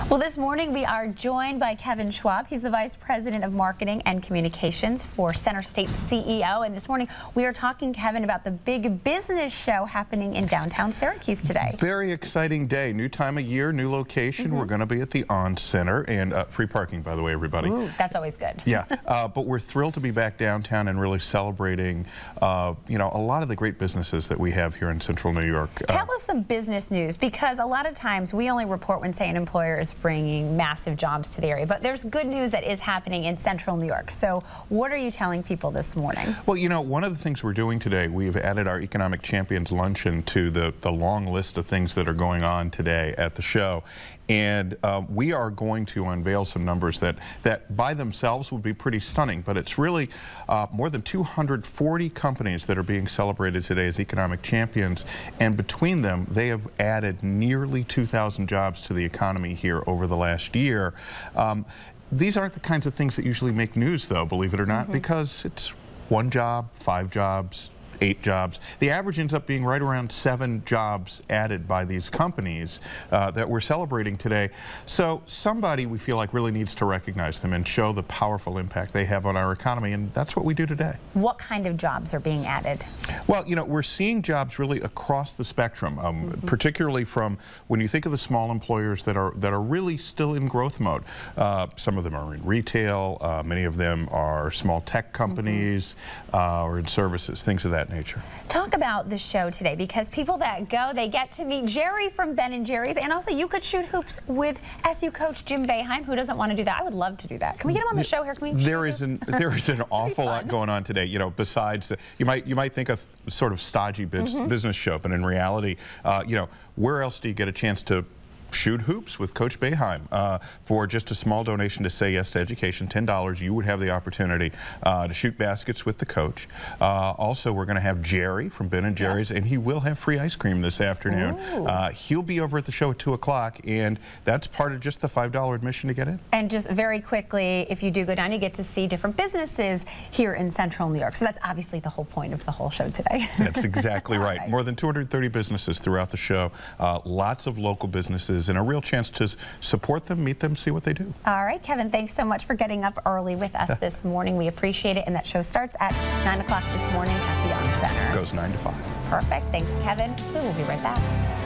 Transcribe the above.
Well, this morning we are joined by Kevin Schwab. He's the Vice President of Marketing and Communications for Centerstate CEO. And this morning we are talking, Kevin, about the big business show happening in downtown Syracuse today. Very exciting day. New time of year, new location. We're going to be at the On Center, and free parking, by the way, everybody. Ooh, that's always good. Yeah, but we're thrilled to be back downtown and really celebrating, you know, a lot of the great businesses that we have here in Central New York. Tell us some business news, because a lot of times we only report when, say, an employer is bringing massive jobs to the area, but there's good news that is happening in Central New York. So what are you telling people this morning? Well, you know, one of the things we're doing today, we've added our Economic Champions Luncheon to the long list of things that are going on today at the show. And we are going to unveil some numbers that by themselves would be pretty stunning, but it's really more than 240 companies that are being celebrated today as economic champions, and between them they have added nearly 2,000 jobs to the economy here over the last year. These aren't the kinds of things that usually make news, though, believe it or not, because it's 1 job, 5 jobs, 8 jobs. The average ends up being right around 7 jobs added by these companies that we're celebrating today. So somebody, we feel like, really needs to recognize them and show the powerful impact they have on our economy, and that's what we do today. What kind of jobs are being added? Well, you know, we're seeing jobs really across the spectrum, particularly from when you think of the small employers that are really still in growth mode. Some of them are in retail, many of them are small tech companies or in services, things of that nature. Talk about the show today, because people that go, they get to meet Jerry from Ben & Jerry's, and also you could shoot hoops with SU coach Jim Boeheim. Who doesn't want to do that? I would love to do that. Can we get him on the show here? Can we there is an awful lot going on today. You know, besides you might think a sort of stodgy business show, but in reality, you know, where else do you get a chance to shoot hoops with Coach Boeheim? For just a small donation to Say Yes to Education, $10, you would have the opportunity to shoot baskets with the coach. Also, we're going to have Jerry from Ben & Jerry's, and he will have free ice cream this afternoon. He'll be over at the show at 2 o'clock, and that's part of just the $5 admission to get in. And just very quickly, if you do go down, you get to see different businesses here in Central New York. So that's obviously the whole point of the whole show today. That's exactly right. More than 230 businesses throughout the show, lots of local businesses, and a real chance to support them, meet them, see what they do. All right, Kevin, thanks so much for getting up early with us this morning. We appreciate it, and that show starts at 9 o'clock this morning at the On Center. It goes 9 to 5. Perfect. Thanks, Kevin. We will be right back.